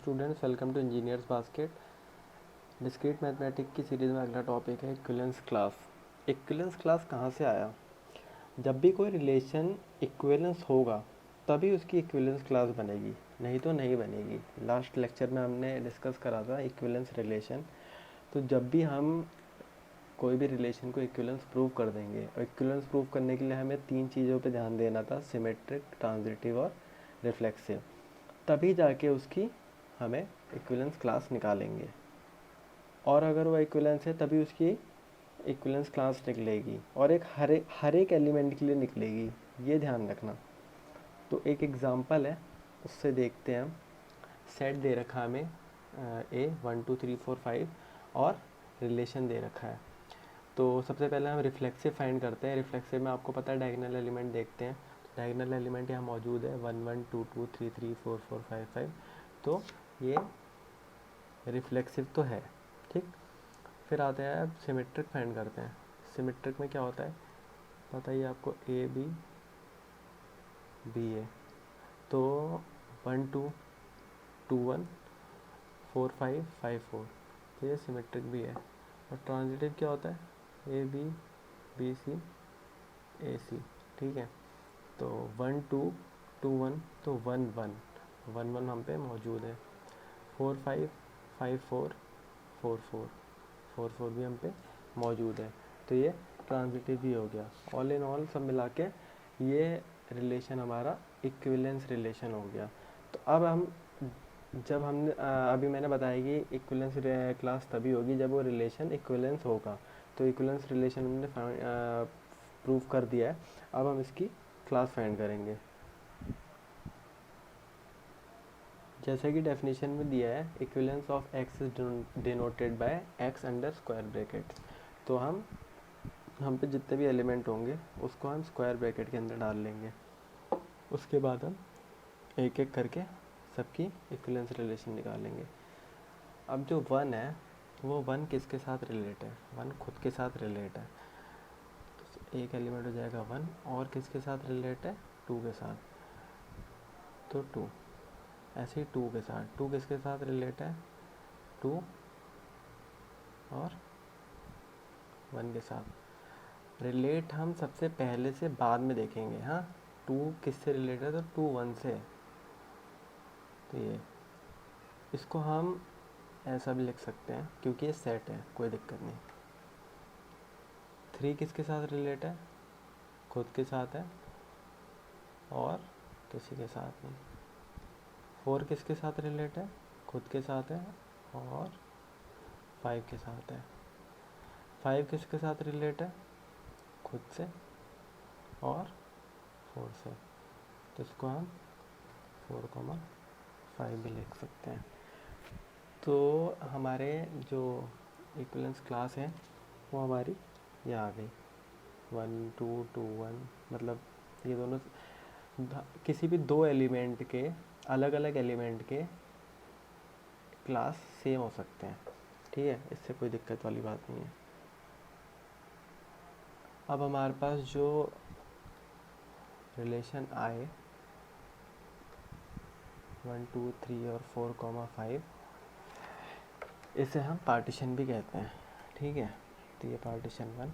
Students, welcome to engineers basket. Discrete mathematics की series में अगला टॉपिक है इक्विवेलेंस क्लास। इक्विवेलेंस क्लास कहाँ से आया? जब भी कोई रिलेशन इक्विवेलेंस होगा तभी उसकी इक्विवेलेंस क्लास बनेगी, नहीं तो नहीं बनेगी। लास्ट लेक्चर में हमने डिस्कस करा था इक्विवेलेंस रिलेशन। तो जब भी हम कोई भी रिलेशन को इक्विवेलेंस प्रूव कर देंगे, और इक्विवेलेंस प्रूव करने के लिए हमें 3 चीज़ों पे ध्यान देना था, सिमेट्रिक, ट्रांजिटिव और रिफ्लेक्सिव। तभी जाके उसकी हमें इक्विवेलेंस क्लास निकालेंगे, और अगर वो इक्विवेलेंस है तभी उसकी इक्विवेलेंस क्लास निकलेगी, और एक हर एक एलिमेंट के लिए निकलेगी, ये ध्यान रखना। तो एक एग्जांपल है, उससे देखते हैं हम। सेट दे रखा हमें ए 1 2 3 4 5 और रिलेशन दे रखा है। तो सबसे पहले हम रिफ्लेक्सिव फाइंड करते हैं। रिफ्लेक्सिव में आपको पता है डायगोनल एलिमेंट देखते हैं। तो डायगोनल एलिमेंट यहाँ मौजूद है 1 1 2 2 3 3 4 4 5 5। तो ये रिफ्लेक्सिव तो है, ठीक। फिर आता है अब सिमेट्रिक फाइंड करते हैं। सिमेट्रिक में क्या होता है बताइए आपको, ए बी बी ए। तो 1 2 2 1 4 5 5 4, तो ये सिमेट्रिक भी है। और ट्रांजिटिव क्या होता है, ए बी बी सी ए सी, ठीक है। तो 1 2 2 1, तो 1 1 1 1 हम पे मौजूद है। 4 5 5 4 4 4 4 4 भी हम पे मौजूद है। तो ये ट्रांजिटिव भी हो गया। ऑल इन ऑल सब मिला के ये रिलेशन हमारा इक्विवेलेंस रिलेशन हो गया। तो अब हम जब हमने अभी मैंने बताया कि इक्विवेलेंस क्लास तभी होगी जब वो रिलेशन इक्विवेलेंस होगा। तो इक्विवेलेंस रिलेशन हमने प्रूव कर दिया है। अब हम इसकी क्लास फाइंड करेंगे। जैसे कि डेफिनेशन में दिया है, equivalence of x is denoted by x under square bracket. तो हम पे जितने भी एलिमेंट होंगे उसको हम स्क्वायर ब्रैकेट के अंदर डाल लेंगे। उसके बाद हम एक एक करके सबकी इक्विवेलेंस रिलेशन निकालेंगे। अब जो 1 है वो 1 किसके साथ रिलेट है? 1 खुद के साथ रिलेट है। तो एक एलिमेंट हो जाएगा 1, और किसके साथ रिलेट है? 2 के साथ। तो 2, ऐसे ही 2 के साथ। 2 किसके साथ रिलेट है? 2 और 1 के साथ। रिलेट हम सबसे पहले से बाद में देखेंगे। हाँ, 2 किससे रिलेट है? तो 2 1 से। तो ये इसको हम ऐसा भी लिख सकते हैं क्योंकि ये सेट है, कोई दिक्कत नहीं। 3 किसके साथ रिलेट है? खुद के साथ है और किसी के साथ नहीं। 4 किसके साथ रिलेट है? खुद के साथ है और 5 के साथ है। 5 किसके साथ रिलेट है? खुद से और 4 से। तो इसको हम 4,5 भी लिख सकते हैं। तो हमारे जो इक्विवेलेंस क्लास है वो हमारी ये आ गई 1 2 2 1। मतलब ये दोनों किसी भी दो एलिमेंट के, अलग अलग एलिमेंट के क्लास सेम हो सकते हैं, ठीक है। इससे कोई दिक्कत वाली बात नहीं है। अब हमारे पास जो रिलेशन आए 1 2 3 और 4,5, इसे हम पार्टीशन भी कहते हैं, ठीक है। तो ये पार्टीशन 1,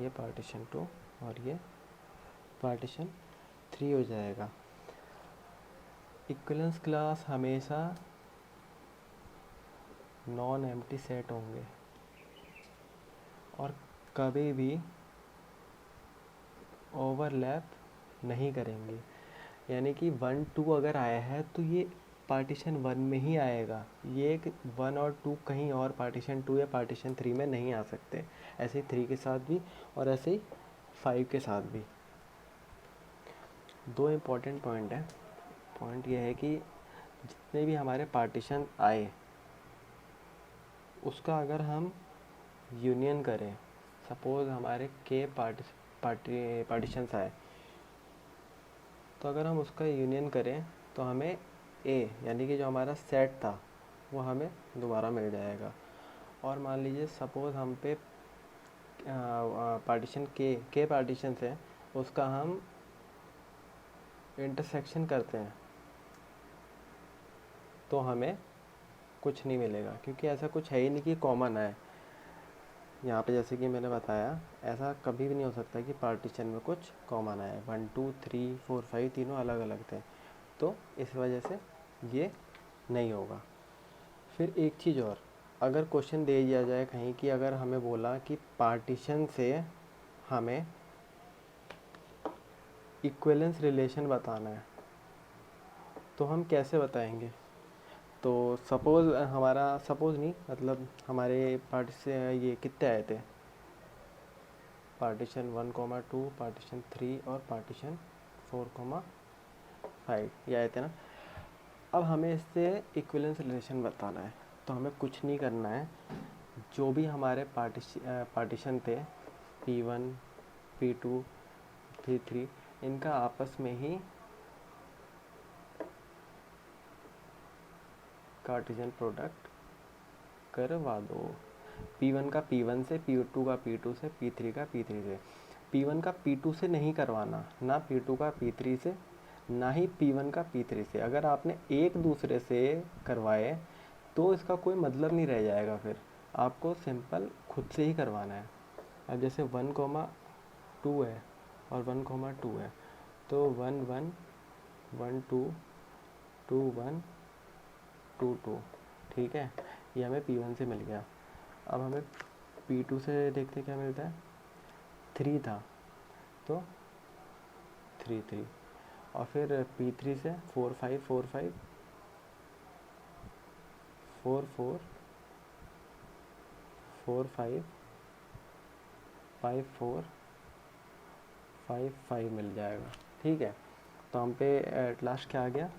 ये पार्टीशन 2 और ये पार्टीशन 3 हो जाएगा। इक्विवेलेंस क्लास हमेशा नॉन एम्प्टी सेट होंगे और कभी भी ओवरलैप नहीं करेंगे। यानी कि 1 2 अगर आया है तो ये पार्टीशन 1 में ही आएगा। ये 1 और 2 कहीं और पार्टीशन 2 या पार्टीशन 3 में नहीं आ सकते। ऐसे ही 3 के साथ भी और ऐसे ही 5 के साथ भी। दो इम्पॉर्टेंट पॉइंट है। पॉइंट ये है कि जितने भी हमारे पार्टीशन आए उसका अगर हम यूनियन करें, सपोज हमारे के पार्टीशंस आए, तो अगर हम उसका यूनियन करें तो हमें ए यानी कि जो हमारा सेट था वो हमें दोबारा मिल जाएगा। और मान लीजिए सपोज हम पे पार्टीशन के पार्टीशन है, उसका हम इंटरसेक्शन करते हैं तो हमें कुछ नहीं मिलेगा, क्योंकि ऐसा कुछ है ही नहीं कि कॉमन है। यहाँ पे जैसे कि मैंने बताया, ऐसा कभी भी नहीं हो सकता कि पार्टीशन में कुछ कॉमन आए। 1 2 3 4 5 तीनों अलग अलग थे, तो इस वजह से ये नहीं होगा। फिर एक चीज़ और, अगर क्वेश्चन दे दिया जाए कहीं कि अगर हमें बोला कि पार्टीशन से हमें इक्विवेलेंस रिलेशन बताना है, तो हम कैसे बताएंगे? तो सपोज़ नहीं, मतलब हमारे पार्टीशन ये कितने आए थे, पार्टीशन 1,2, पार्टीशन 3 और पार्टीशन 4,5 ये आए थे ना। अब हमें इससे इक्विवेलेंस रिलेशन बताना है, तो हमें कुछ नहीं करना है। जो भी हमारे पार्टीशन थे P1 P2 P3, इनका आपस में ही कार्टेशियन प्रोडक्ट करवा दो। P1 का P1 से, P2 का P2 से, P3 का P3 से। P1 का P2 से नहीं करवाना, ना P2 का P3 से, ना ही P1 का P3 से। अगर आपने एक दूसरे से करवाए तो इसका कोई मतलब नहीं रह जाएगा, फिर आपको सिंपल खुद से ही करवाना है। अब जैसे 1,2 है और 1,2 है, तो 1 1 1 2 2 1 2 2, ठीक है, ये हमें P1 से मिल गया। अब हमें P2 से देखते क्या मिलता है, 3 था तो 3 3, और फिर P3 से 4 5 4 5 4 4 4 5 5 4 5 5 मिल जाएगा, ठीक है। तो हम पे एट लास्ट क्या आ गया,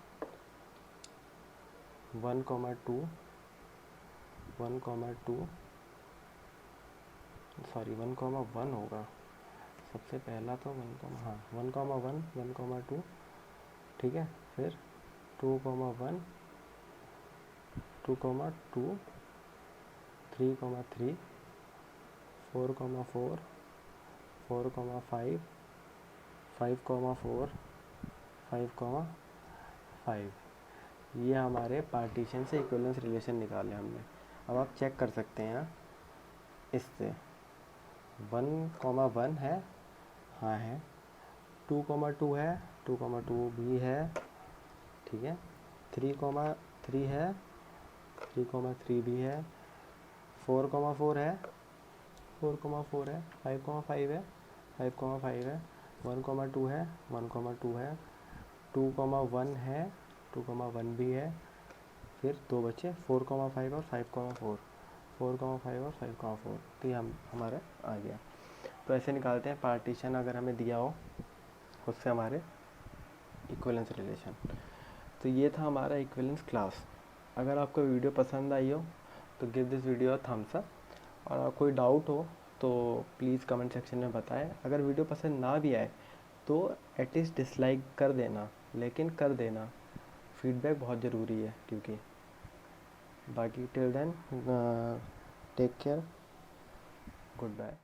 1,2 सॉरी 1,1 होगा सबसे पहला, तो 1,1 1,2, ठीक है। फिर 2,1 2,2 3,3 4,4 4,5 5,4 5,5, ये हमारे पार्टीशन से इक्विवेलेंस रिलेशन निकाले हमने। अब आप चेक कर सकते हैं इससे, 1,1 है, हाँ है, 2,2 है, 2,2 भी है, ठीक है, 3,3 है, 3,3 भी है, 4,4 है, 4,4 है, 5,5 है, 5,5 है, 1,2 है, 1,2 है, 2,1 है, 2,1 भी है, फिर दो बचे 4,5 और 5,4, 4,5 और 5,4, तो ये हमारा आ गया। तो ऐसे निकालते हैं पार्टीशन अगर हमें दिया हो, उससे हमारे इक्विवेलेंस रिलेशन। तो ये था हमारा इक्विवेलेंस क्लास। अगर आपको वीडियो पसंद आई हो तो give this video Thums up, और कोई डाउट हो तो प्लीज़ कमेंट सेक्शन में बताएं। अगर वीडियो पसंद ना भी आए तो एटलीस्ट डिसलाइक कर देना, लेकिन कर देना, फीडबैक बहुत ज़रूरी है, क्योंकि बाकी till then take care, good bye.